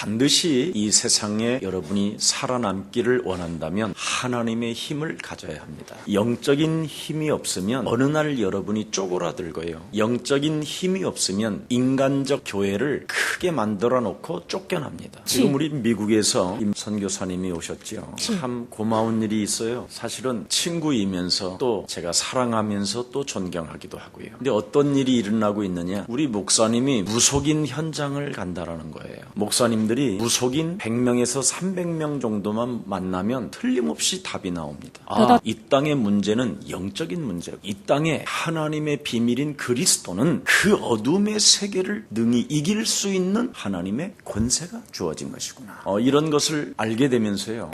반드시 이 세상에 여러분이 살아남기를 원한다면 하나님의 힘을 가져야 합니다. 영적인 힘이 없으면 어느 날 여러분이 쪼그라들고요. 영적인 힘이 없으면 인간적 교회를 크게 만들어 놓고 쫓겨납니다. 지금 우리 미국에서 임 선교사님이 오셨죠. 참 고마운 일이 있어요. 사실은 친구이면서 또 제가 사랑하면서 또 존경하기도 하고요. 근데 어떤 일이 일어나고 있느냐? 우리 목사님이 무속인 현장을 간다라는 거예요. 목사님들이 무속인 100명에서 300명 정도만 만나면 틀림없이 답이 나옵니다. 이 땅의 문제는 영적인 문제고 이 땅에 하나님의 비밀인 그리스도는 그 어둠의 세계를 능히 이길 수 있는 하나님의 권세가 주어진 것이구나. 이런 것을 알게 되면서요.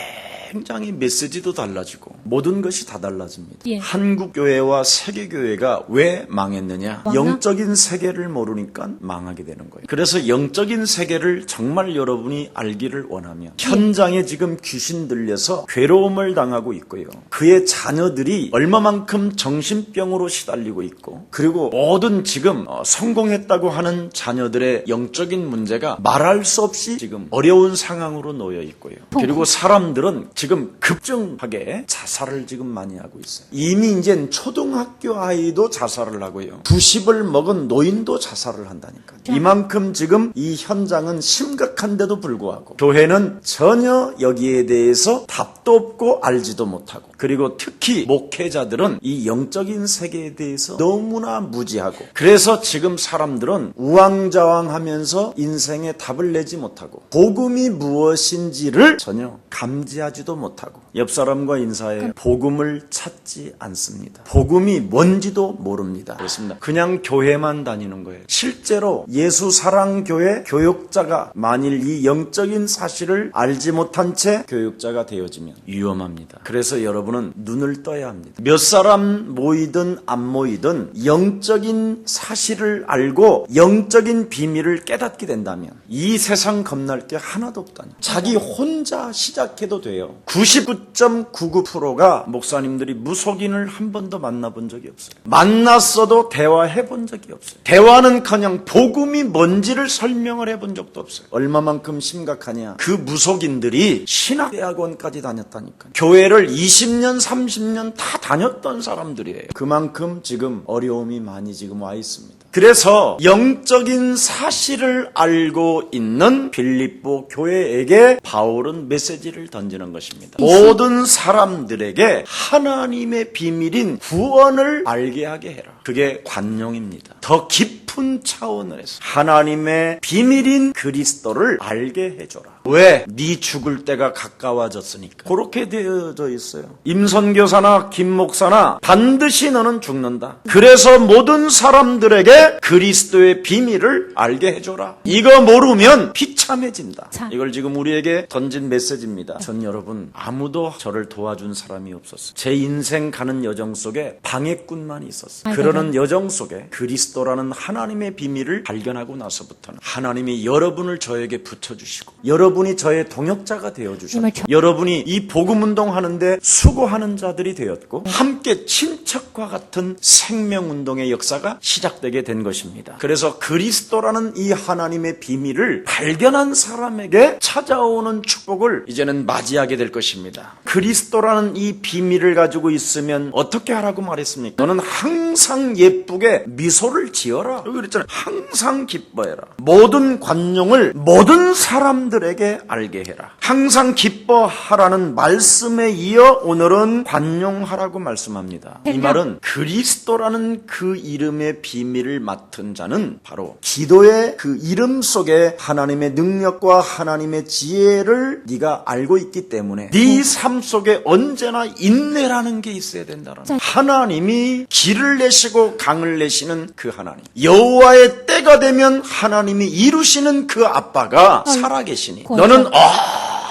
굉장히 메시지도 달라지고 모든 것이 다 달라집니다. 한국 교회와 세계 교회가 왜 망했느냐? 영적인 세계를 모르니까 망하게 되는 거예요. 그래서 영적인 세계를 정말 여러분이 알기를 원하면 현장에 지금 귀신 들려서 괴로움을 당하고 있고요. 그의 자녀들이 얼마만큼 정신병으로 시달리고 있고 그리고 모든 지금 성공했다고 하는 자녀들의 영적인 문제가 말할 수 없이 지금 어려운 상황으로 놓여 있고요. 그리고 사람들은 지금 급증하게 자살을 지금 많이 하고 있어요. 이미 이제 초등학교 아이도 자살을 하고요. 90을 먹은 노인도 자살을 한다니까요. 이만큼 지금 이 현장은 심각한데도 불구하고 교회는 전혀 여기에 대해서 답도 없고 알지도 못하고 그리고 특히 목회자들은 이 영적인 세계에 대해서 너무나 무지하고 그래서 지금 사람들은 우왕좌왕하면서 인생에 답을 내지 못하고 복음이 무엇인지를 전혀 감지하지도 못하고 옆 사람과 인사해 복음을 찾지 않습니다. 복음이 뭔지도 모릅니다. 그렇습니다. 그냥 교회만 다니는 거예요. 실제로 예수사랑교회 교육자가 만일 이 영적인 사실을 알지 못한 채 교육자가 되어지면 위험합니다. 그래서 여러분은 눈을 떠야 합니다. 몇 사람 모이든 안 모이든 영적인 사실을 알고 영적인 비밀을 깨닫게 된다면 이 세상 겁날 게 하나도 없다니. 자기 혼자 시작해도 돼요. 99.99%가 목사님들이 무속인을 한 번도 만나본 적이 없어요. 만났어도 대화해 본 적이 없어요. 대화는커녕 복음이 뭔지를 설명을 해본 적도 없어요. 얼마만큼 심각하냐. 그 무속인들이 신학대학원까지 다녔다니까요. 교회를 20년 30년 다 다녔던 사람들이에요. 그만큼 지금 어려움이 많이 지금 와 있습니다. 그래서 영적인 사실을 알고 있는 빌립보 교회에게 바울은 메시지를 던지는 것입니다. 모든 사람들에게 하나님의 비밀인 구원을 알게 하게 해라. 그게 관용입니다. 더 깊은 차원에서 하나님의 비밀인 그리스도를 알게 해줘라. 왜? 네 죽을 때가 가까워졌으니까. 그렇게 되어져 있어요. 임선교사나 김목사나 반드시 너는 죽는다. 그래서 모든 사람들에게 그리스도의 비밀을 알게 해줘라. 이거 모르면 비참해진다. 이걸 지금 우리에게 던진 메시지입니다. 전 여러분 아무도 저를 도와준 사람이 없었어요. 제 인생 가는 여정 속에 방해꾼만 있었어요. 그러는 여정 속에 그리스도라는 하나님의 비밀을 발견하고 나서부터는 하나님이 여러분을 저에게 붙여주시고 여러분이 저의 동역자가 되어주셨고 여러분이 이 복음운동 하는데 수고하는 자들이 되었고 함께 친척과 같은 생명운동의 역사가 시작되게 된 것입니다. 그래서 그리스도라는 이 하나님의 비밀을 발견한 사람에게 찾아오는 축복을 이제는 맞이하게 될 것입니다. 그리스도라는 이 비밀을 가지고 있으면 어떻게 하라고 말했습니까? 너는 항상 예쁘게 미소를 지어라. 여기 그랬잖아요. 항상 기뻐해라. 모든 관용을 모든 사람들에게 알게 해라. 항상 기뻐하라는 말씀에 이어 오늘은 관용하라고 말씀합니다. 이 말은 그리스도라는 그 이름의 비밀을 맡은 자는 바로 기도의 그 이름 속에 하나님의 능력과 하나님의 지혜를 네가 알고 있기 때문에 네 삶 속에 언제나 인내라는 게 있어야 된다는 거예요. 하나님이 길을 내시고 강을 내시는 그 하나님, 여호와의 때가 되면 하나님이 이루시는 그 아빠가 살아계시니 너는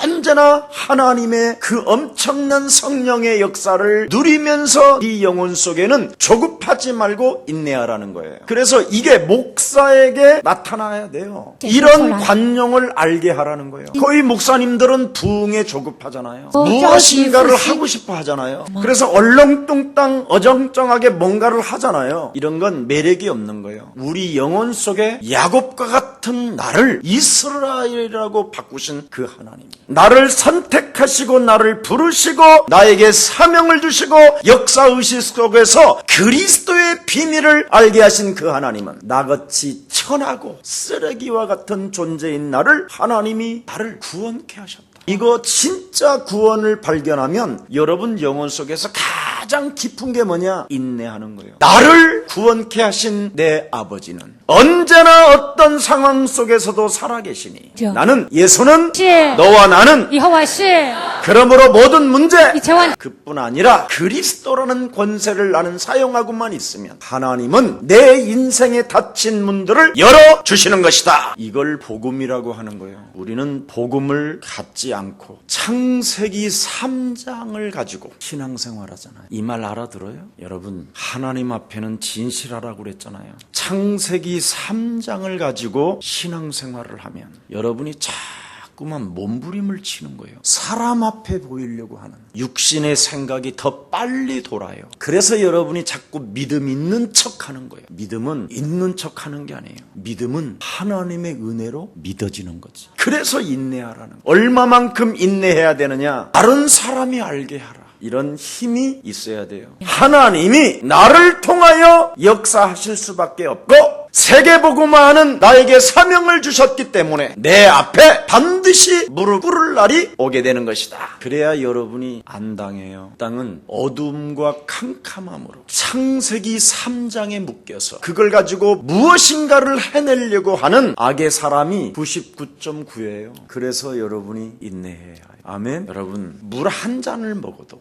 언제나 하나님의 그 엄청난 성령의 역사를 누리면서 네 영혼 속에는 조급하지 말고 인내하라는 거예요. 그래서 이게 목사에게 나타나야 돼요. 이런 관용을 알게 하라는 거예요. 거의 목사님들은 부흥에 조급하잖아요. 무엇인가를 하고 싶어 하잖아요. 그래서 얼렁뚱땅 어정쩡하게 뭔가를 하잖아요. 이런 건 매력이 없는 거예요. 우리 영혼 속에 야곱과 같은 나를 이스라엘이라고 바꾸신 그 하나님, 나를 선택하시고 나를 부르시고 나에게 사명을 주시고 역사의식 속에서 그리스도의 비밀을 알게 하신 그 하나님은 나같이 천하고 쓰레기와 같은 존재인 나를 하나님이 나를 구원케 하셨다. 이거 진짜 구원을 발견하면 여러분 영혼 속에서 가장 깊은 게 뭐냐? 인내하는 거예요. 나를 구원케 하신 내 아버지는 언제나 어떤 상황 속에서도 살아계시니 나는 예수는 너와 나는 그러므로 모든 문제 그뿐 아니라 그리스도라는 권세를 나는 사용하고만 있으면 하나님은 내 인생에 닫힌 문들을 열어주시는 것이다. 이걸 복음이라고 하는 거예요. 우리는 복음을 갖지 않고 창세기 3장을 가지고 신앙생활하잖아요. 이 말 알아들어요? 여러분, 하나님 앞에는 진실하라고 그랬잖아요. 창세기 3장을 가지고 신앙생활을 하면 여러분이 자꾸만 몸부림을 치는 거예요. 사람 앞에 보이려고 하는 육신의 생각이 더 빨리 돌아요. 그래서 여러분이 자꾸 믿음 있는 척하는 거예요. 믿음은 있는 척하는 게 아니에요. 믿음은 하나님의 은혜로 믿어지는 거지. 그래서 인내하라는 거예요. 얼마만큼 인내해야 되느냐? 다른 사람이 알게 하라. 이런 힘이 있어야 돼요. 하나님이 나를 통하여 역사하실 수밖에 없고 세계복음화하는 나에게 사명을 주셨기 때문에 내 앞에 반드시 무릎 꿇을 날이 오게 되는 것이다. 그래야 여러분이 안 당해요. 땅은 어둠과 캄캄함으로 창세기 3장에 묶여서 그걸 가지고 무엇인가를 해내려고 하는 악의 사람이 99.9예요. 그래서 여러분이 인내해야 해요. 아멘. 여러분, 물 한 잔을 먹어도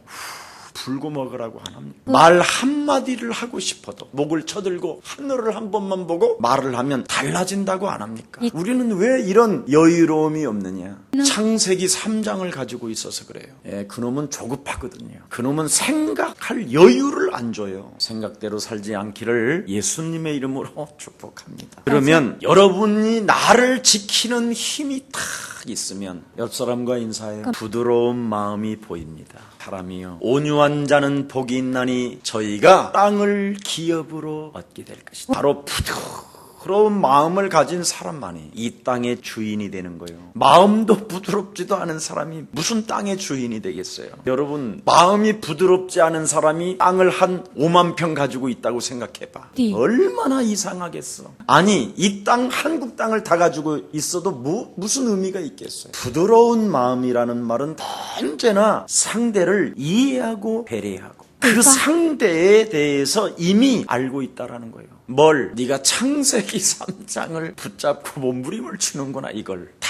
불고 먹으라고 안 합니다. 말 한마디를 하고 싶어도 목을 쳐들고 하늘을 한 번만 보고 말을 하면 달라진다고 안 합니까? 우리는 왜 이런 여유로움이 없느냐? 창세기 3장을 가지고 있어서 그래요. 그놈은 조급하거든요. 그놈은 생각할 여유를 안 줘요. 생각대로 살지 않기를 예수님의 이름으로 축복합니다. 그러면 여러분이 나를 지키는 힘이 딱 있으면 옆 사람과 인사해요. 부드러운 마음이 보입니다. 사람이요, 온유한 자는 복이 있나니 저희가 땅을 기업으로 얻게 될 것이다. 바로 부드러운 마음을 가진 사람만이 이 땅의 주인이 되는 거예요. 마음도 부드럽지도 않은 사람이 무슨 땅의 주인이 되겠어요? 여러분, 마음이 부드럽지 않은 사람이 땅을 한 5만 평 가지고 있다고 생각해봐. 얼마나 이상하겠어. 아니, 이 땅, 한국 땅을 다 가지고 있어도 무슨 의미가 있겠어요? 부드러운 마음이라는 말은 언제나 상대를 이해하고 배려하고 그 상대에 대해서 이미 알고 있다라는 거예요. 뭘? 네가 창세기 3장을 붙잡고 몸부림을 치는구나. 이걸 다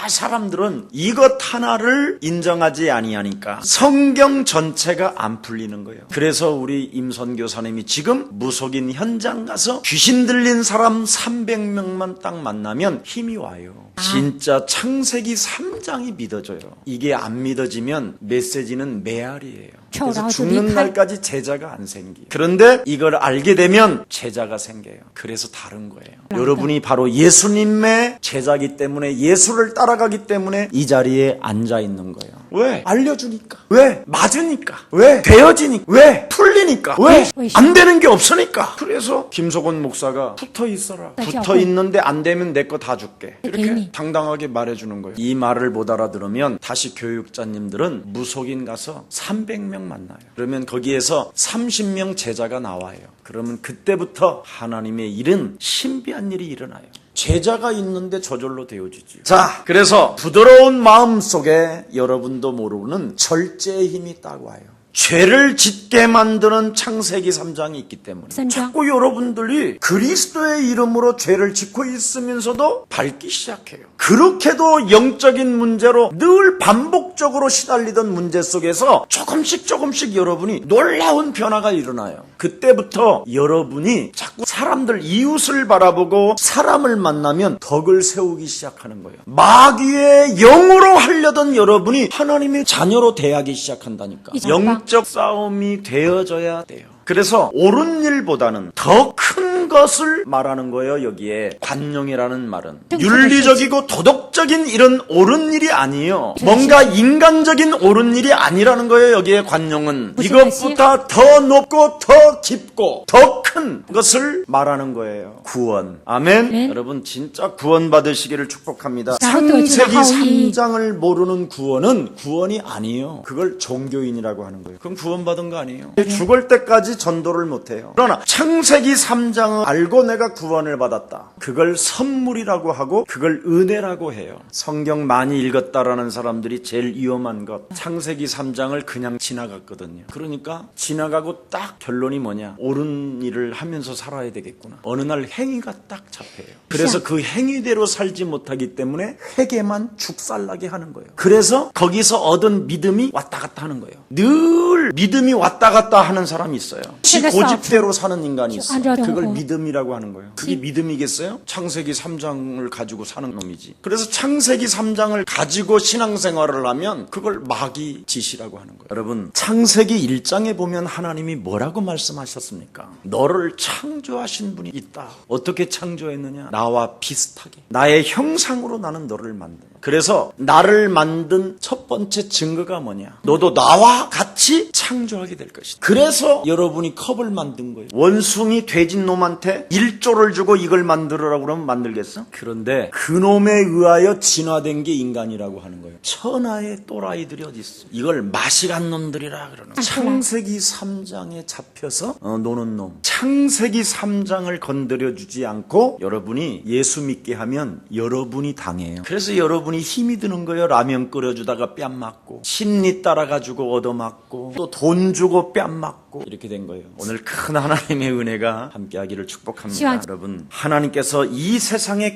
사람들은 이것 하나를 인정하지 아니하니까 성경 전체가 안 풀리는 거예요. 그래서 우리 임선교사님이 지금 무속인 현장 가서 귀신 들린 사람 300명만 딱 만나면 힘이 와요. 진짜 창세기 3장이 믿어져요. 이게 안 믿어지면 메시지는 메아리예요. 그래서 죽는 날까지 제자가 안 생겨요. 그런데 이걸 알게 되면 제자가 생겨요. 그래서 다른 거예요. 여러분이 바로 예수님의 제자기 때문에, 예수를 따라가기 때문에 이 자리에 앉아 있는 거예요. 왜? 알려주니까. 왜? 맞으니까. 왜? 되어지니까. 왜? 풀리니까. 왜? 안 되는 게 없으니까. 그래서 김석원 목사가 붙어 있어라. 붙어 있는데 안 되면 내 거 다 줄게. 이렇게 당당하게 말해주는 거예요. 이 말을 못 알아들으면 다시 교육자님들은 무속인 가서 300명 만나요. 그러면 거기에서 30명 제자가 나와요. 그러면 그때부터 하나님의 일은 신비한 일이 일어나요. 제자가 있는데 저절로 되어지지. 자, 그래서 부드러운 마음 속에 여러분도 모르는 절제의 힘이 딱 와요. 죄를 짓게 만드는 창세기 3장이 있기 때문에 자꾸 여러분들이 그리스도의 이름으로 죄를 짓고 있으면서도 밟기 시작해요. 그렇게도 영적인 문제로 늘 반복적으로 시달리던 문제 속에서 조금씩 여러분이 놀라운 변화가 일어나요. 그때부터 여러분이 자꾸 사람들, 이웃을 바라보고 사람을 만나면 덕을 세우기 시작하는 거예요. 마귀의 영으로 하려던 여러분이 하나님의 자녀로 대하기 시작한다니까. 영적 싸움이 되어져야 돼요. 그래서 옳은 일보다는 더 큰 것을 말하는 거예요. 여기에 관용이라는 말은 윤리적이고 도덕적인 이런 옳은 일이 아니에요. 뭔가 인간적인 옳은 일이 아니라는 거예요. 여기에 관용은 이것보다 더 높고 더 깊고 더 큰 것을 말하는 거예요. 구원. 아멘. 네. 여러분 진짜 구원 받으시기를 축복합니다. 창세기 3장을 모르는 구원은 구원이 아니에요. 그걸 종교인이라고 하는 거예요. 그럼 구원 받은 거 아니에요. 죽을 때까지 전도를 못해요. 그러나 창세기 3장을 알고 내가 구원을 받았다. 그걸 선물이라고 하고 그걸 은혜라고 해요. 성경 많이 읽었다라는 사람들이 제일 위험한 것. 창세기 3장을 그냥 지나갔거든요. 그러니까 지나가고 딱 결론이 뭐냐. 옳은 일을 하면서 살아야 되겠구나. 어느 날 행위가 딱 잡혀요. 그래서 그 행위대로 살지 못하기 때문에 회개만 죽살나게 하는 거예요. 그래서 거기서 얻은 믿음이 왔다 갔다 하는 거예요. 늘 믿음이 왔다 갔다 하는 사람이 있어요. 지 고집대로 사는 인간이 있어요. 그걸 믿음이라고 하는 거예요. 그게 믿음이겠어요? 창세기 3장을 가지고 사는 놈이지. 그래서 창세기 3장을 가지고 신앙생활을 하면 그걸 마귀 짓이라고 하는 거예요. 여러분 창세기 1장에 보면 하나님이 뭐라고 말씀하셨습니까? 너를 창조하신 분이 있다. 어떻게 창조했느냐? 나와 비슷하게. 나의 형상으로 나는 너를 만든다. 그래서 나를 만든 첫 번째 증거가 뭐냐? 너도 나와 같이 창조하게 될 것이다. 그래서 여러분이 컵을 만든 거예요. 원숭이 돼지놈한테 1조를 주고 이걸 만들으라고 그러면 만들겠어? 그런데 그놈에 의하여 진화된 게 인간이라고 하는 거예요. 천하의 또라이들이 어디 있어? 이걸 마시간 놈들이라 그러는 거예요. 창세기 3장에 잡혀서 노는 놈. 창세기 3장을 건드려주지 않고 여러분이 예수 믿게 하면 여러분이 당해요. 그래서 여러분이 힘이 드는 거예요. 라면 끓여주다가 뺨 맞고 심리 따라가지고 얻어맞고 또 돈 주고 뺨 맞고 이렇게 된 거예요. 오늘 큰 하나님의 은혜가 함께하기를 축복합니다. 여러분 하나님께서 이 세상에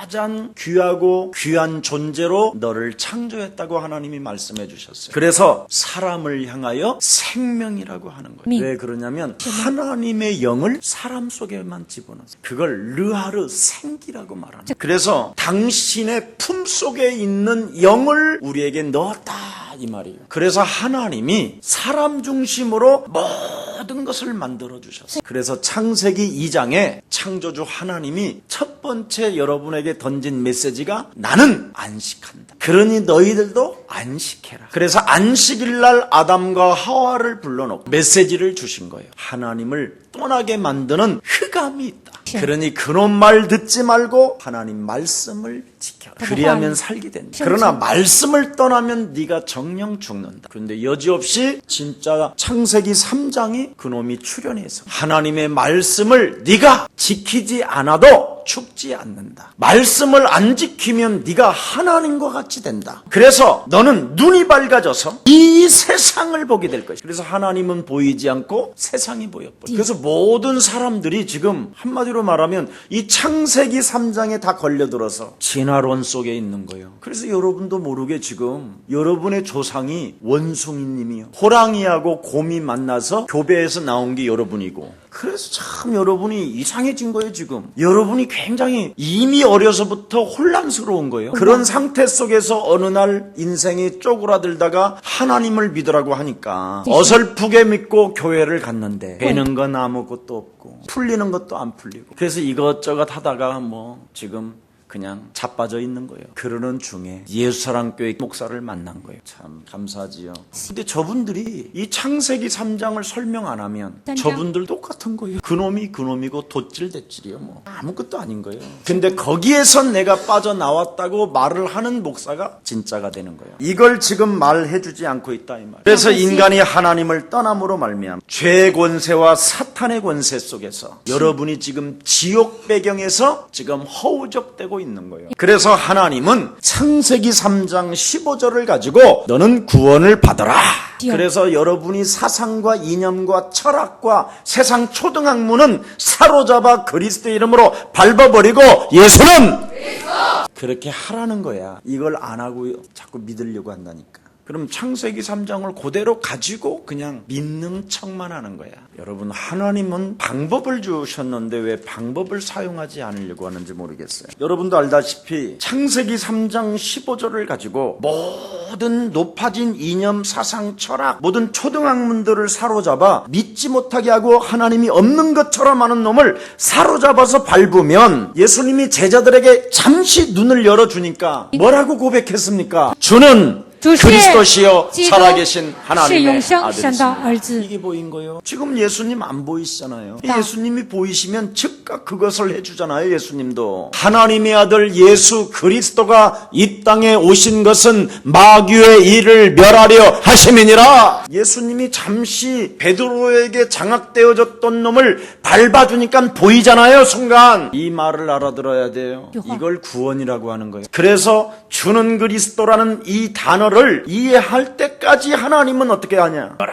가장 귀하고 귀한 존재로 너를 창조했다고 하나님이 말씀해 주셨어요. 그래서 사람을 향하여 생명이라고 하는 거예요. 왜 그러냐면 하나님의 영을 사람 속에만 집어넣었어요. 그걸 르하르 생기라고 말하는 거예요. 그래서 당신의 품속에 있는 영을 우리에게 넣었다 이 말이에요. 그래서 하나님이 사람 중심으로 모든 것을 만들어 주셨어요. 그래서 창세기 2장에 창조주 하나님이 첫 번째 여러분에게 던진 메시지가 나는 안식한다. 그러니 너희들도 안식해라. 그래서 안식일 날 아담과 하와를 불러놓고 메시지를 주신 거예요. 하나님을 떠나게 만드는 흑암이 있다. 그러니 그놈 말 듣지 말고 하나님 말씀을 지켜라. 그리하면 살게 된다. 그러나 말씀을 떠나면 네가 정령 죽는다. 그런데 여지없이 진짜 창세기 3장이 그놈이 출현해서 하나님의 말씀을 네가 지키지 않아도 죽지 않는다. 말씀을 안 지키면 네가 하나님과 같이 된다. 그래서 너는 눈이 밝아져서 이 세상을 보게 될 것이다. 그래서 하나님은 보이지 않고 세상이 보여버려. 그래서 모든 사람들이 지금 한마디로 말하면 이 창세기 3장에 다 걸려들어서 진화론 속에 있는 거예요. 그래서 여러분도 모르게 지금 여러분의 조상이 원숭이님이요. 호랑이하고 곰이 만나서 교배에서 나온 게 여러분이고 그래서 참 여러분이 이상해진 거예요 지금. 여러분이 굉장히 이미 어려서부터 혼란스러운 거예요. 그런 상태 속에서 어느 날 인생이 쪼그라들다가 하나님을 믿으라고 하니까 어설프게 믿고 교회를 갔는데 되는 건 아무것도 없고 풀리는 것도 안 풀리고 그래서 이것저것 하다가 뭐 지금 그냥 자빠져 있는 거예요. 그러는 중에 예수사랑교회 목사를 만난 거예요. 참 감사하지요. 근데 저분들이 이 창세기 3장을 설명 안 하면 저분들 똑같은 거예요. 그놈이 그놈이고 돛질대질이요. 뭐 아무것도 아닌 거예요. 근데 거기에서 내가 빠져나왔다고 말을 하는 목사가 진짜가 되는 거예요. 이걸 지금 말해주지 않고 있다 이 말이에요. 그래서 인간이 하나님을 떠남으로 말미암아 죄의 권세와 사탄의 권세 속에서 여러분이 지금 지옥 배경에서 지금 허우적대고 있는 거예요. 그래서 하나님은 창세기 3장 15절을 가지고 너는 구원을 받아라. 그래서 여러분이 사상과 이념과 철학과 세상 초등학문은 사로잡아 그리스도의 이름으로 밟아버리고 예수는 그렇게 하라는 거야. 이걸 안 하고 자꾸 믿으려고 한다니까. 그럼 창세기 3장을 그대로 가지고 그냥 믿는 척만 하는 거야. 여러분, 하나님은 방법을 주셨는데 왜 방법을 사용하지 않으려고 하는지 모르겠어요. 여러분도 알다시피 창세기 3장 15절을 가지고 모든 높아진 이념, 사상, 철학, 모든 초등학문들을 사로잡아 믿지 못하게 하고 하나님이 없는 것처럼 하는 놈을 사로잡아서 밟으면 예수님이 제자들에게 잠시 눈을 열어주니까 뭐라고 고백했습니까? 주는 그리스도시요 살아계신 하나님의 아들이십니다. 이게 보인 거예요. 지금 예수님 안 보이시잖아요. 예수님이 보이시면 즉각 그것을 해주잖아요. 예수님도 하나님의 아들 예수 그리스도가 이 땅에 오신 것은 마귀의 일을 멸하려 하심이니라. 예수님이 잠시 베드로에게 장악되어졌던 놈을 밟아주니까 보이잖아요. 순간 이 말을 알아들어야 돼요. 이걸 구원이라고 하는 거예요. 그래서 주는 그리스도라는 이 단어를 이해할 때까지 하나님은 어떻게 하냐? 여러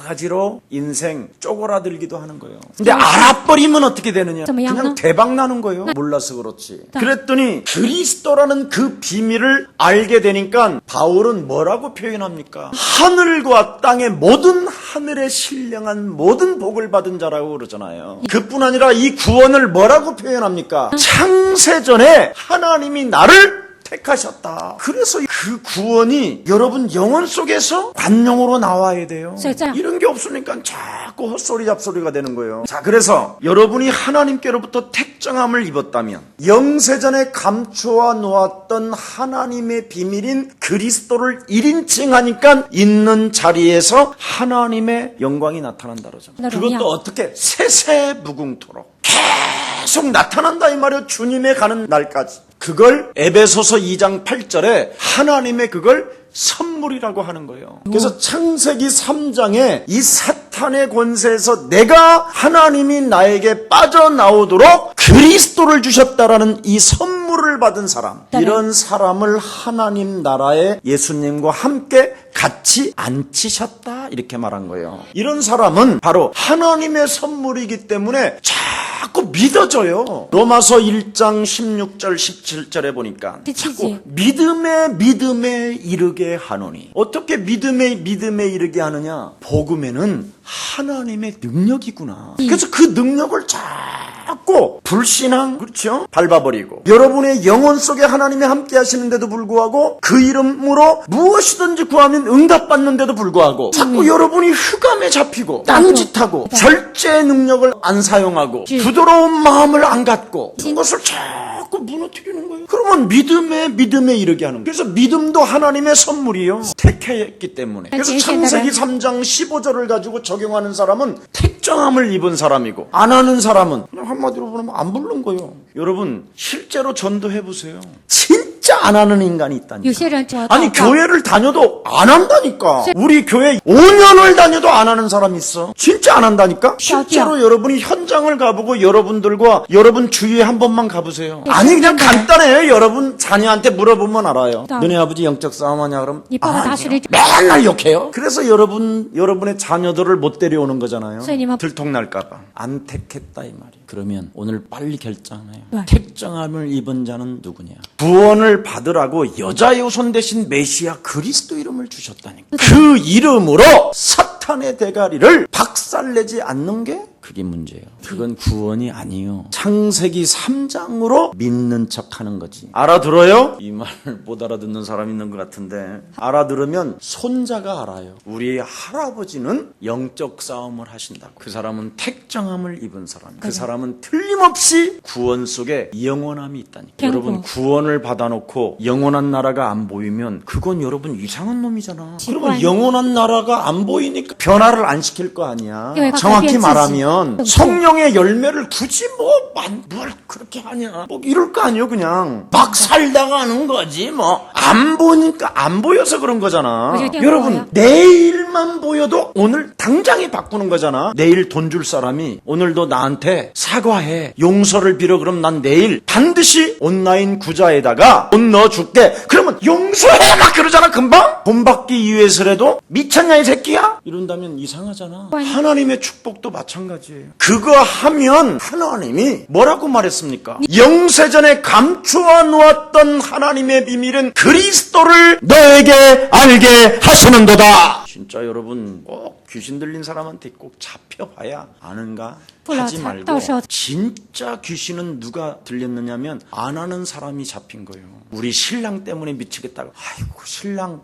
가지로 인생 쪼그라들기도 하는 거예요. 근데 알아버리면 어떻게 되느냐? 그냥 대박 나는 거예요. 몰라서 그렇지. 그랬더니 그리스도라는 그 비밀을 알게 되니까 바울은 뭐라고 표현합니까? 하늘과 땅의 모든 하늘에 신령한 모든 복을 받은 자라고 그러잖아요. 그뿐 아니라 이 구원을 뭐라고 표현합니까? 창세전에 하나님이 나를 택하셨다. 그래서 그 구원이 여러분 영혼 속에서 관용으로 나와야 돼요. 이런 게 없으니까 자꾸 헛소리 잡소리가 되는 거예요. 자, 그래서 여러분이 하나님께로부터 택정함을 입었다면 영세전에 감추어 놓았던 하나님의 비밀인 그리스도를 1인칭 하니까 있는 자리에서 하나님의 영광이 나타난다 그러죠. 그것도 어떻게? 세세무궁토록 계속 나타난다 이 말이에요. 주님의 가는 날까지. 그걸 에베소서 2장 8절에 하나님의 그걸 선물이라고 하는 거예요. 그래서 창세기 3장에 이 사탄의 권세에서 내가 하나님이 나에게 빠져나오도록 그리스도를 주셨다라는 이 선물을 받은 사람, 이런 사람을 하나님 나라에 예수님과 함께 같이 앉히셨다 이렇게 말한 거예요. 이런 사람은 바로 하나님의 선물이기 때문에 자꾸 믿어져요. 로마서 1장 16절 17절에 보니까 자꾸 믿음에 이르게 하노니. 어떻게 믿음에 이르게 하느냐? 복음에는 하나님의 능력이구나. 그래서 그 능력을 자꾸 불신앙, 그렇죠? 밟아버리고 여러분의 영혼 속에 하나님이 함께 하시는데도 불구하고 그 이름으로 무엇이든지 구하면 응답받는데도 불구하고 자꾸 여러분이 흑암에 잡히고 딴짓하고 절제의 능력을 안 사용하고 부드러운 마음을 안 갖고 그것을 자꾸 무너뜨리는 거예요. 그러면 믿음에 이르게 하는 거예요. 그래서 믿음도 하나님의 선물이요. 택했기 때문에. 그래서 창세기 3장 15절을 가지고 적용하는 사람은 택정함을 입은 사람이고 안 하는 사람은 그냥 한마디로 보면 안 부른 거예요. 여러분 실제로 전도해보세요. 진짜 안 하는 인간이 있다니까. 아니 교회를 다녀도 안 한다니까. 우리 교회 5년을 다녀도 안 하는 사람이 있어. 진짜 안 한다니까. 실제로 여러분이 현장을 가보고 여러분들과 여러분 주위에 한 번만 가보세요. 아니 그냥 간단해요. 여러분 자녀한테 물어보면 알아요. 너네 아버지 영적 싸움하냐 그럼 맨날 욕해요. 그래서 여러분의 자녀들을 못 데려오는 거잖아요. 들통날까봐. 안 택했다 이 말이에요. 그러면 오늘 빨리 결정해요. 택정함을 입은 자는 누구냐? 구원을 받으라고 여자의 손 대신 메시아 그리스도 이름을 주셨다니까. 그 이름으로 사탄의 대가리를 박살내지 않는 게 그게 문제예요. 그건 구원이 아니에요. 창세기 3장으로 믿는 척하는 거지. 알아들어요? 이 말을 못 알아듣는 사람이 있는 것 같은데 알아들으면 손자가 알아요. 우리 할아버지는 영적 싸움을 하신다고. 그 사람은 택정함을 입은 사람. 그 사람은 틀림없이 구원 속에 영원함이 있다니까. 여러분 구원을 받아놓고 영원한 나라가 안 보이면 그건 여러분 이상한 놈이잖아. 그러면 영원한 나라가 안 보이니까 변화를 안 시킬 거 아니야. 정확히 말하면 성령의 열매를 굳이 뭘 그렇게 하냐 뭐 이럴 거 아니에요. 그냥 막 살다가 하는 거지 뭐. 안 보니까 안 보여서 그런 거잖아. 여러분 내일만 보여도 오늘 당장에 바꾸는 거잖아. 내일 돈 줄 사람이 오늘도 나한테 사과해 용서를 빌어. 그럼 난 내일 반드시 온라인 구자에다가 돈 넣어줄게. 그러면 용서해 막 그러잖아. 금방 돈 받기 위해서라도 미쳤냐 이 새끼야 이런다면 이상하잖아. 하나님의 축복도 마찬가지. 가지예요. 그거 하면 하나님이 뭐라고 말했습니까? 영세전에 감추어 놓았던 하나님의 비밀은 그리스도를 너에게 알게 하시는도다. 진짜 여러분 꼭 귀신 들린 사람한테 꼭 잡혀봐야 아는가 하지 말고, 진짜 귀신은 누가 들렸느냐면 안 하는 사람이 잡힌 거예요. 우리 신랑 때문에 미치겠다고, 아이고 신랑,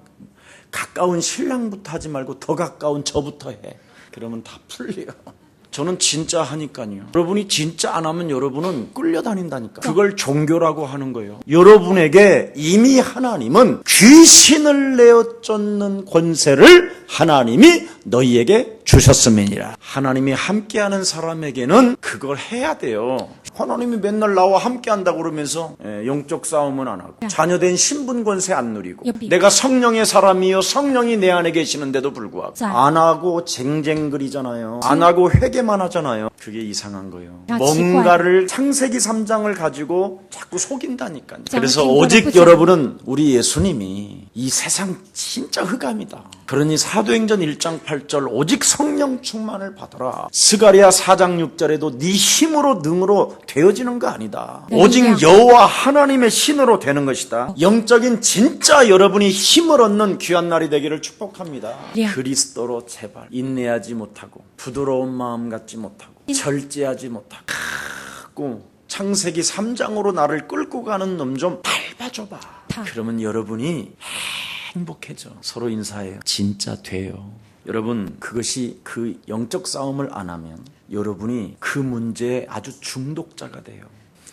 가까운 신랑부터 하지 말고 더 가까운 저부터 해. 그러면 다 풀려요. 저는 진짜 하니까요. 여러분이 진짜 안 하면 여러분은 끌려다닌다니까. 그걸 종교라고 하는 거예요. 여러분에게 이미 하나님은 귀신을 내어 쫓는 권세를 하나님이 너희에게 주셨음이니라. 하나님이 함께하는 사람에게는 그걸 해야 돼요. 하나님이 맨날 나와 함께한다고 그러면서 영적 싸움은 안 하고, 자녀된 신분 권세 안 누리고, 내가 성령의 사람이요 성령이 내 안에 계시는데도 불구하고 안 하고 쟁쟁거리잖아요. 안 하고 회개만 하잖아요. 그게 이상한 거예요. 뭔가를 창세기 3장을 가지고 자꾸 속인다니까요. 그래서 오직 여러분은, 우리 예수님이 이 세상 진짜 흑암이다. 그러니 사도행전 1장 8절 오직 성령 충만을 받아라. 스가랴 4장 6절에도 네 힘으로 능으로 되어지는 거 아니다. 오직 여호와 하나님의 신으로 되는 것이다. 영적인 진짜 여러분이 힘을 얻는 귀한 날이 되기를 축복합니다. 그리스도로 제발 인내하지 못하고, 부드러운 마음 갖지 못하고, 절제하지 못하고, 창세기 3장으로 나를 끌고 가는 놈 좀 밟아줘봐. 그러면 여러분이 행복해져. 서로 인사해요. 진짜 돼요. 여러분, 그것이, 그 영적 싸움을 안 하면 여러분이 그 문제에 아주 중독자가 돼요.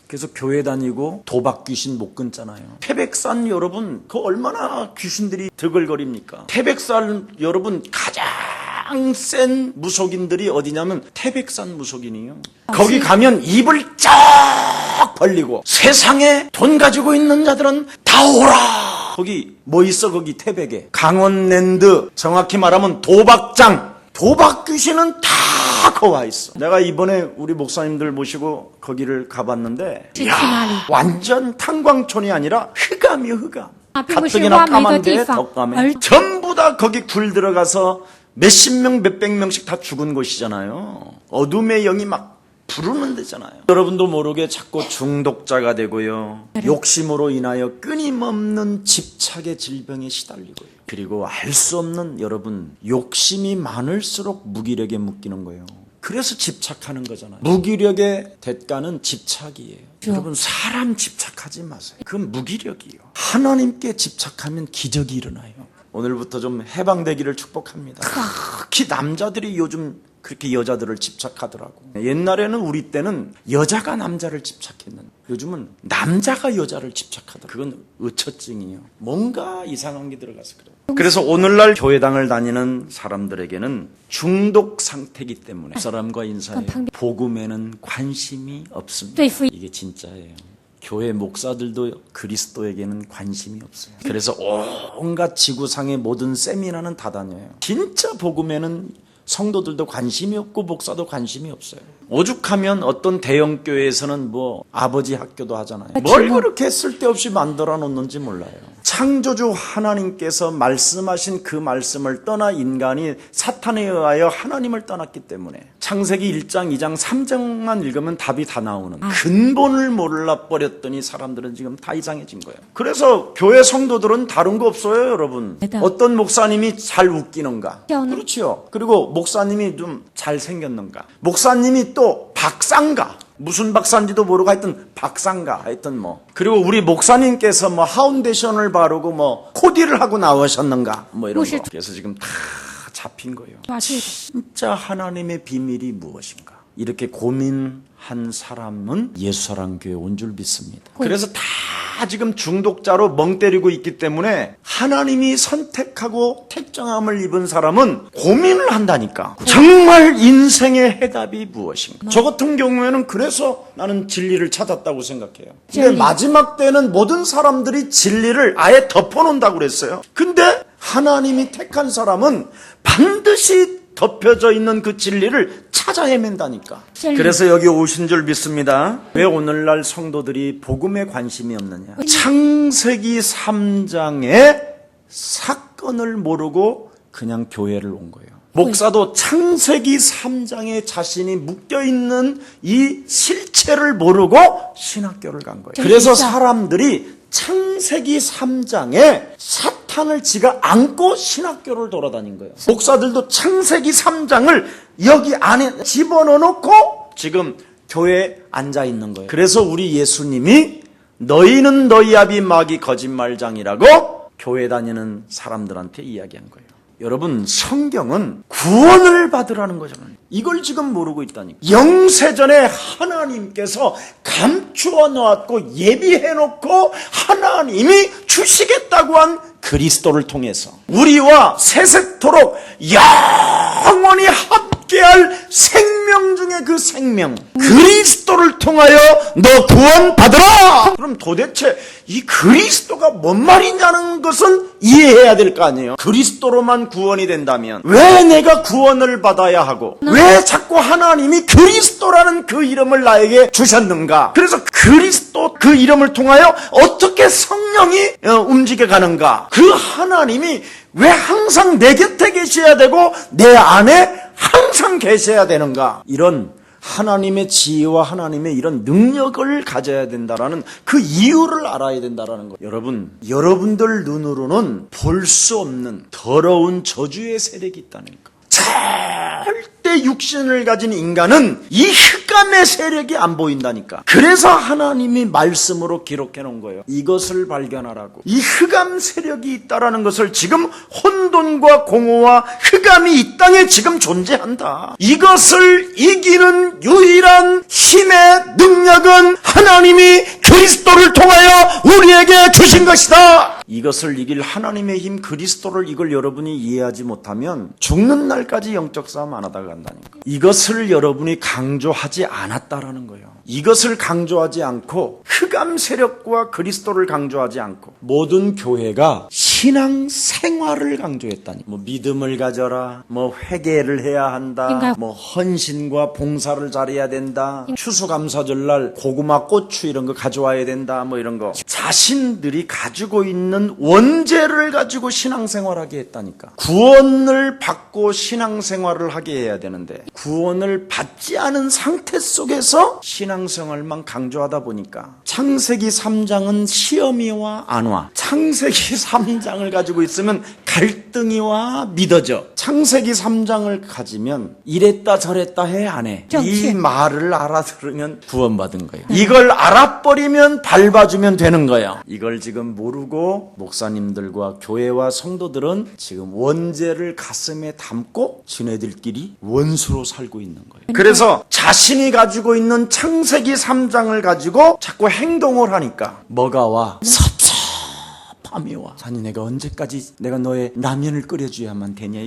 그래서 교회 다니고 도박 귀신 못 끊잖아요. 태백산 여러분, 그 얼마나 귀신들이 드글거립니까? 태백산 여러분, 가장 센 무속인들이 어디냐면 태백산 무속인이에요. 거기 가면 입을 쫙 벌리고, 세상에 돈 가지고 있는 자들은 다 오라. 거기 뭐 있어? 거기 태백에 강원랜드, 정확히 말하면 도박장, 도박 귀신은 다 거와 있어. 내가 이번에 우리 목사님들 모시고 거기를 가봤는데, 이야, 완전 탄광촌이 아니라 흑암이요, 흑암. 가뜩이나 까만데 더 까매. 전부 다 거기 굴 들어가서 몇십 명, 몇백 명씩 다 죽은 곳이잖아요. 어둠의 영이 막 부르는 데잖아요. 여러분도 모르게 자꾸 중독자가 되고요, 욕심으로 인하여 끊임없는 집착의 질병에 시달리고요, 그리고 알 수 없는, 여러분, 욕심이 많을수록 무기력에 묶이는 거예요. 그래서 집착하는 거잖아요. 무기력의 대가는 집착이에요. 여러분, 사람 집착하지 마세요. 그건 무기력이에요. 하나님께 집착하면 기적이 일어나요. 오늘부터 좀 해방되기를 축복합니다. 특히 남자들이 요즘 그렇게 여자들을 집착하더라고. 옛날에는, 우리 때는 여자가 남자를 집착했는데 요즘은 남자가 여자를 집착하더라고. 그건 의처증이에요. 뭔가 이상한 게 들어가서 그래요. 그래서 오늘날 교회당을 다니는 사람들에게는 중독 상태이기 때문에 사람과 인사해요. 복음에는 관심이 없습니다. 이게 진짜예요. 교회 목사들도 그리스도에게는 관심이 없어요. 그래서 온갖 지구상의 모든 세미나는 다 다녀요. 진짜 복음에는 성도들도 관심이 없고 목사도 관심이 없어요. 오죽하면 어떤 대형교회에서는 뭐 아버지 학교도 하잖아요. 뭘 그렇게 쓸데없이 만들어 놓는지 몰라요. 창조주 하나님께서 말씀하신 그 말씀을 떠나 인간이 사탄에 의하여 하나님을 떠났기 때문에 창세기 1장, 2장, 3장만 읽으면 답이 다 나오는, 근본을 몰라버렸더니 사람들은 지금 다 이상해진 거예요. 그래서 교회 성도들은 다른 거 없어요, 여러분. 어떤 목사님이 잘 웃기는가? 그렇지요. 그리고 목사님이 좀 잘생겼는가? 목사님이 또 박사인가? 무슨 박사인지도 모르고 하여튼 박사인가? 하여튼 뭐. 그리고 우리 목사님께서 뭐 파운데이션을 바르고 뭐 코디를 하고 나오셨는가? 뭐 이런 거. 그래서 지금 다 잡힌 거예요. 진짜 하나님의 비밀이 무엇인가? 이렇게 고민한 사람은 예수사랑교회 온 줄 믿습니다. 그래서 다 지금 중독자로 멍 때리고 있기 때문에 하나님이 선택하고 택정함을 입은 사람은 고민을 한다니까. 정말 인생의 해답이 무엇인가? 저 같은 경우에는 그래서 나는 진리를 찾았다고 생각해요. 근데 마지막 때는 모든 사람들이 진리를 아예 덮어놓는다고 그랬어요. 근데 하나님이 택한 사람은 반드시 덮여져 있는 그 진리를 찾아 헤맨다니까. 그래서 여기 오신 줄 믿습니다. 왜 오늘날 성도들이 복음에 관심이 없느냐? 창세기 3장의 사건을 모르고 그냥 교회를 온 거예요. 목사도 창세기 3장에 자신이 묶여있는 이 실체를 모르고 신학교를 간 거예요. 그래서 사람들이 창세기 3장에 사탄을 지가 안고 신학교를 돌아다닌 거예요. 목사들도 창세기 3장을 여기 안에 집어넣어놓고 지금 교회에 앉아있는 거예요. 그래서 우리 예수님이 너희는 너희 아비 마귀 거짓말장이라고 교회 다니는 사람들한테 이야기한 거예요. 여러분, 성경은 구원을 받으라는 거잖아요. 이걸 지금 모르고 있다니까. 영세전에 하나님께서 감추어 놓았고 예비해 놓고 하나님이 주시겠다고 한 그리스도를 통해서 우리와 세세토록 영원히 함께할 생명 중에 그 생명 그리스도를 통하여 너 구원받으라. 그럼 도대체 이 그리스도가 뭔 말이냐는 것은 이해해야 될 거 아니에요. 그리스도로만 구원이 된다면 왜 내가 구원을 받아야 하고 왜 자꾸 하나님이 그리스도라는 그 이름을 나에게 주셨는가. 그래서 그리스도 그 이름을 통하여 어떻게 성령이 움직여 가는가. 그 하나님이 왜 항상 내 곁에 계셔야 되고 내 안에 항상 계셔야 되는가. 이런 하나님의 지혜와 하나님의 이런 능력을 가져야 된다라는 그 이유를 알아야 된다라는 거예요. 여러분, 여러분들 눈으로는 볼 수 없는 더러운 저주의 세력이 있다니까. 절대 육신을 가진 인간은 이 흑암의 세력이 안 보인다니까. 그래서 하나님이 말씀으로 기록해 놓은 거예요. 이것을 발견하라고. 이 흑암 세력이 있다라는 것을 지금 혼돈과 공허와 흑암이 이 땅에 지금 존재한다. 이것을 이기는 유일한 힘의 능력은 하나님이 그리스도를 통하여 우리에게 주신 것이다. 이것을 이길 하나님의 힘 그리스도를 이걸 여러분이 이해하지 못하면 죽는 날까지 영적 싸움 안 하다가 간다니까. 이것을 여러분이 강조하지 않았다라는 거예요. 이것을 강조하지 않고 흑암 세력과 그리스도를 강조하지 않고 모든 교회가 신앙 생활을 강조했다니. 뭐 믿음을 가져라, 뭐 회개를 해야 한다, 뭐 헌신과 봉사를 잘해야 된다, 추수감사절날 고구마, 고추 이런 거 가져와야 된다, 뭐 이런 거. 자신들이 가지고 있는 원죄를 가지고 신앙생활하게 했다니까. 구원을 받고 신앙생활을 하게 해야 되는데 구원을 받지 않은 상태 속에서 신앙생활만 강조하다 보니까 창세기 3장은 시험이와 안 와. 창세기 3장을 가지고 있으면 갈등이 와 믿어져. 창세기 3장을 가지면 이랬다 저랬다 해 안 해. 이 말을 알아들으면 구원받은 거예요. 이걸 알아버리면 밟아주면 되는 거예요. 이걸 지금 모르고 목사님들과 교회와 성도들은 지금 원죄를 가슴에 담고 지네들끼리 원수로 살고 있는 거예요. 그래서 자신이 가지고 있는 창세기 3장을 가지고 자꾸 행동을 하니까 뭐가 와? 섭섭함이 와. 아니 내가 언제까지 내가 너의 라면을 끓여줘야만 되냐.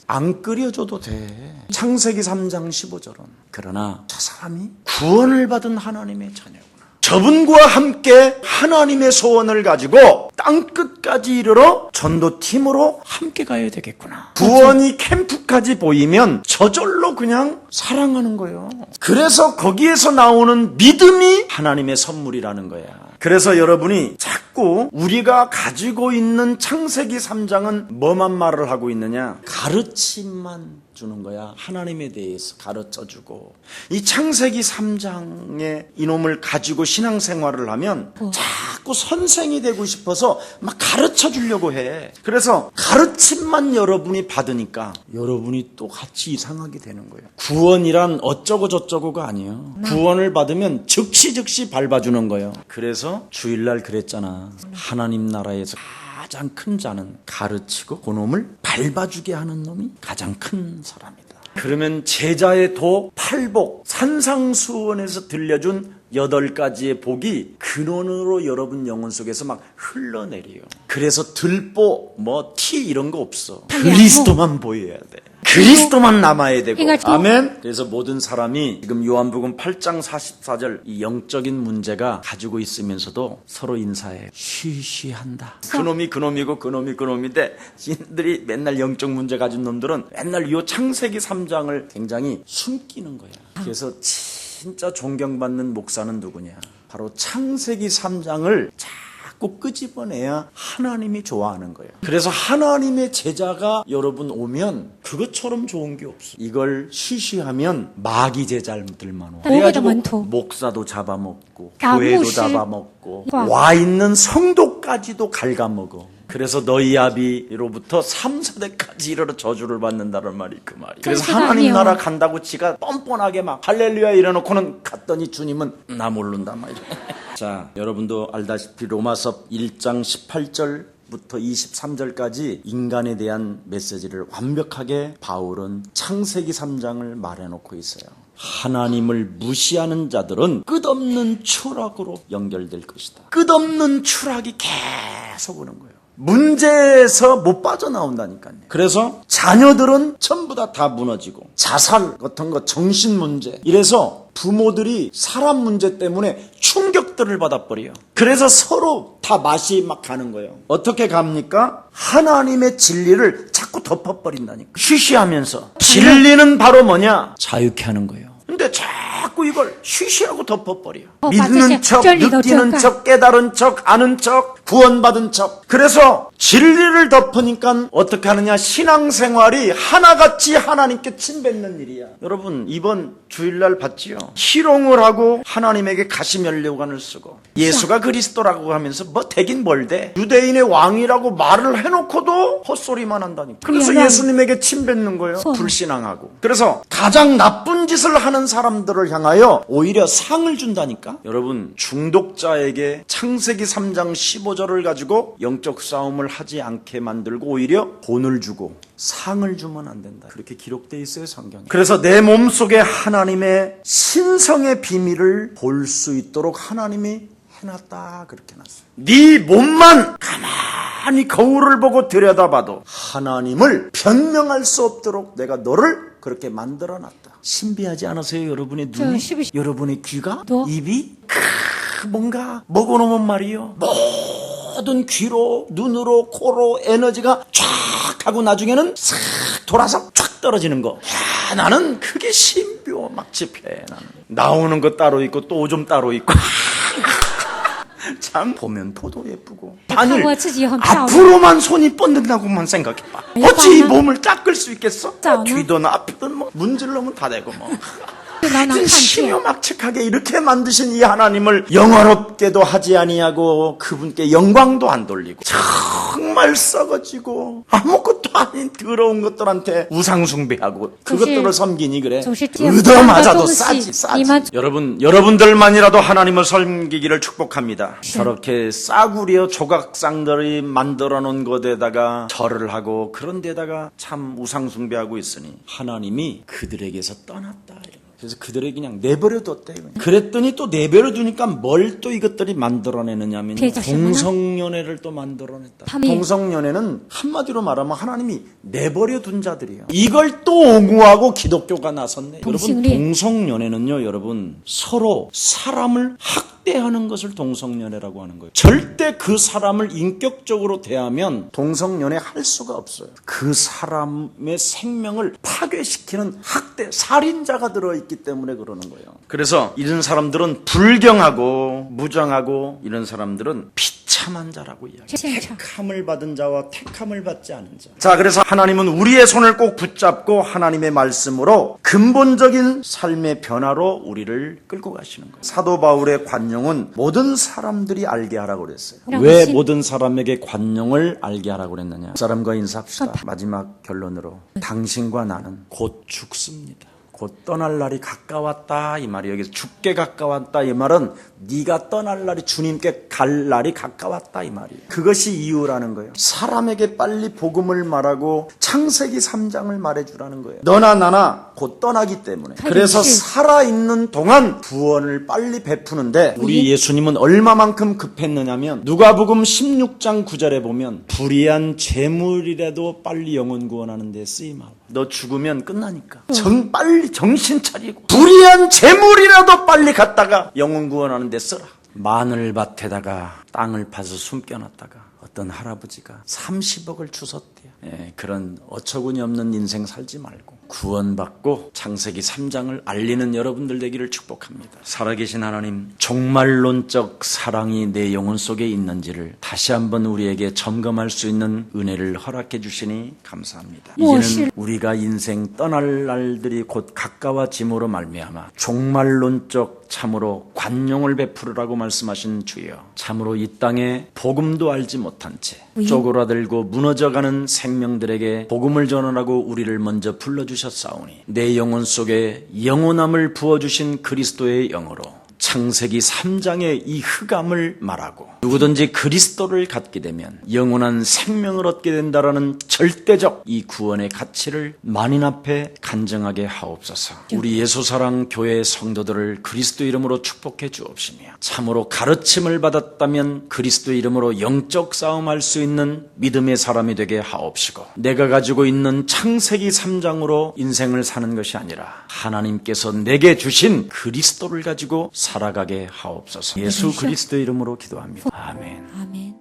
안 끓여줘도 돼. 창세기 3장 15절은 그러나 저 사람이 구원을 받은 하나님의 자녀구나. 저분과 함께 하나님의 소원을 가지고 땅끝까지 이르러 전도팀으로 함께 가야 되겠구나. 구원이 캠프까지 보이면 저절로 그냥 사랑하는 거예요. 그래서 거기에서 나오는 믿음이 하나님의 선물이라는 거야. 그래서 여러분이 자꾸 우리가 가지고 있는 창세기 3장은 뭐만 말을 하고 있느냐? 가르침만 주는 거야. 하나님에 대해서 가르쳐주고. 이 창세기 3장의 이놈을 가지고 신앙생활을 하면 자꾸 선생이 되고 싶어서 막 가르쳐 주려고 해. 그래서 가르침만 여러분이 받으니까 여러분이 또 같이 이상하게 되는 거예요. 구원이란 어쩌고 저쩌고가 아니에요. 구원을 받으면 즉시 밟아주는 거예요. 그래서 주일날 그랬잖아. 하나님 나라에서 가장 큰 자는 가르치고 그놈을 밟아주게 하는 놈이 가장 큰 사람이다. 그러면 제자의 도, 팔복, 산상수원에서 들려준 8가지의 복이 근원으로 여러분 영혼 속에서 막 흘러내려요. 그래서 들보, 티 이런 거 없어. 그리스도만 보여야 돼. 그리스도만 남아야 되고. 아멘. 그래서 모든 사람이 지금 요한복음 8장 44절 이 영적인 문제가 가지고 있으면서도 서로 인사해. 쉬쉬한다. 그놈이 그놈이고 그놈이 그놈인데 신들이 맨날 영적 문제 가진 놈들은 맨날 요 창세기 3장을 굉장히 숨기는 거야. 그래서 진짜 존경받는 목사는 누구냐? 바로 창세기 3장을 자꾸 끄집어내야 하나님이 좋아하는 거예요. 그래서 하나님의 제자가 여러분 오면 그것처럼 좋은 게 없어요. 이걸 쉬쉬하면 마귀 제자들만 와. 그래가지고 목사도 잡아먹고 교회도 잡아먹고 와 있는 성도까지도 갉아먹어. 그래서 너희 아비로부터 3세대까지 이르러 저주를 받는다는 말이 그 말이에요. 그래서 하나님 나라 간다고 지가 뻔뻔하게 막 할렐루야 이래놓고는 갔더니 주님은 나 모른다 막 이래. 자, 여러분도 알다시피 로마서 1장 18절부터 23절까지 인간에 대한 메시지를 완벽하게 바울은 창세기 3장을 말해놓고 있어요. 하나님을 무시하는 자들은 끝없는 추락으로 연결될 것이다. 끝없는 추락이 계속 오는 거예요. 문제에서 못 빠져나온다니까요. 그래서 자녀들은 전부 다 무너지고 자살 같은 거 정신 문제 이래서 부모들이 사람 문제 때문에 충격들을 받아버려요. 그래서 서로 다 맛이 막 가는 거예요. 어떻게 갑니까? 하나님의 진리를 자꾸 덮어버린다니까. 쉬쉬하면서 진리는 바로 뭐냐? 자유케 하는 거예요. 근데 자꾸 이걸 쉬쉬하고 덮어버려. 믿는 척, 느끼는 척, 깨달은 척, 아는 척, 구원받은 척. 그래서 진리를 덮으니까 어떻게 하느냐? 신앙생활이 하나같이 하나님께 침뱉는 일이야. 여러분 이번 주일날 봤지요? 희롱을 하고 하나님에게 가시면류관을 쓰고 예수가 그리스도라고 하면서 뭐 되긴 뭘 돼. 유대인의 왕이라고 말을 해놓고도 헛소리만 한다니까. 그래서 예수님에게 침뱉는 거예요. 불신앙하고. 그래서 가장 나쁜 짓을 하는 사람들을 향하여 오히려 상을 준다니까. 여러분 중독자에게 창세기 3장 15절을 가지고 영적 싸움을 하지 않게 만들고 오히려 돈을 주고 상을 주면 안 된다. 그렇게 기록되어 있어요, 성경에. 그래서 내 몸속에 하나님의 신성의 비밀을 볼 수 있도록 하나님이 해놨다. 그렇게 해놨어요. 네 몸만 가만히 거울을 보고 들여다봐도 하나님을 변명할 수 없도록 내가 너를 그렇게 만들어놨다. 신비하지 않으세요? 여러분의 눈이? 여러분의 귀가? 입이? 뭔가 먹어놓으면 말이요. 모든 귀로, 눈으로, 코로 에너지가 쫙 하고 나중에는 싹 돌아서 쫙 떨어지는 거. 야, 나는 그게 신비막집해. 나는 나오는 거 따로 있고 또 오줌 따로 있고. 참 보면 보도 예쁘고 아니 앞으로만 손이 뻗는다고만 생각해봐. 어찌 이 몸을 닦을 수 있겠어? 뒤든 앞이든 뭐 문질러면 다 되고 뭐. 신묘막측하게 이렇게 만드신 이 하나님을 영화롭게도 하지 아니하고 그분께 영광도 안 돌리고 정말 썩어지고 아무것도 아닌 더러운 것들한테 우상숭배하고 그것들을 섬기니 그래. 얻어맞아도 싸지. 여러분들만이라도 하나님을 섬기기를 축복합니다. 저렇게 싸구려 조각상들이 만들어 놓은 것에다가 절을 하고 그런 데다가 참 우상숭배하고 있으니 하나님이 그들에게서 떠났다. 그래서 그들에게 그냥 내버려 뒀대요. 그랬더니 또 내버려 두니까 뭘 또 이것들이 만들어내느냐면 동성연애를 또 만들어냈다. 동성연애는 한마디로 말하면 하나님이 내버려 둔 자들이에요. 이걸 또 옹호하고 기독교가 나섰네. 여러분 동성연애는요, 여러분 서로 사람을 학대하는 것을 동성연애라고 하는 거예요. 절대 그 사람을 인격적으로 대하면 동성연애 할 수가 없어요. 그 사람의 생명을 파괴시키는 학대, 살인자가 들어있기 때문에 그러는 거예요. 그래서 이런 사람들은 불경하고 무정하고 이런 사람들은 비참한 자라고 이야기해요. 택함을 받은 자와 택함을 받지 않은 자. 자, 그래서 하나님은 우리의 손을 꼭 붙잡고 하나님의 말씀으로 근본적인 삶의 변화로 우리를 끌고 가시는 거예요. 사도 바울의 관용은 모든 사람들이 알게 하라고 그랬어요. 왜 모든 사람에게 관용을 알게 하라고 그랬느냐? 사람과 인사합시다. 마지막 결론으로 당신과 나는 곧 죽습니다. 곧 떠날 날이 가까웠다 이 말이. 여기서 죽게 가까웠다 이 말은 네가 떠날 날이, 주님께 갈 날이 가까웠다 이 말이에요. 그것이 이유라는 거예요. 사람에게 빨리 복음을 말하고 창세기 3장을 말해주라는 거예요. 너나 나나 곧 떠나기 때문에. 그래서 살아있는 동안 구원을 빨리 베푸는데 우리 예수님은 얼마만큼 급했느냐면 누가복음 16장 9절에 보면 불의한 재물이라도 빨리 영혼 구원하는 데 쓰임하오. 너 죽으면 끝나니까 빨리 정신 차리고 불의한 재물이라도 빨리 갖다가 영혼 구원하는 데 써라. 마늘밭에다가 땅을 파서 숨겨놨다가 어떤 할아버지가 30억을 주셨대요. 그런 어처구니 없는 인생 살지 말고 구원받고 창세기 3장을 알리는 여러분들 되기를 축복합니다. 살아계신 하나님, 종말론적 사랑이 내 영혼 속에 있는지를 다시 한번 우리에게 점검할 수 있는 은혜를 허락해 주시니 감사합니다. 이제는 우리가 인생 떠날 날들이 곧 가까워짐으로 말미암아 종말론적 참으로 관용을 베풀으라고 말씀하신 주여, 참으로 이 땅에 복음도 알지 못한 채 쪼그라들고 무너져가는 생명들에게 복음을 전하라고 우리를 먼저 불러주셨사오니 내 영혼 속에 영원함을 부어주신 그리스도의 영으로 창세기 3장의 이 흑암을 말하고 누구든지 그리스도를 갖게 되면 영원한 생명을 얻게 된다라는 절대적 이 구원의 가치를 만인 앞에 간증하게 하옵소서. 우리 예수사랑 교회 성도들을 그리스도 이름으로 축복해 주옵시며 참으로 가르침을 받았다면 그리스도 이름으로 영적 싸움할 수 있는 믿음의 사람이 되게 하옵시고, 내가 가지고 있는 창세기 3장으로 인생을 사는 것이 아니라 하나님께서 내게 주신 그리스도를 가지고 살아가게 하옵소서. 예수 그리스도 이름으로 기도합니다. 아멘. 아멘.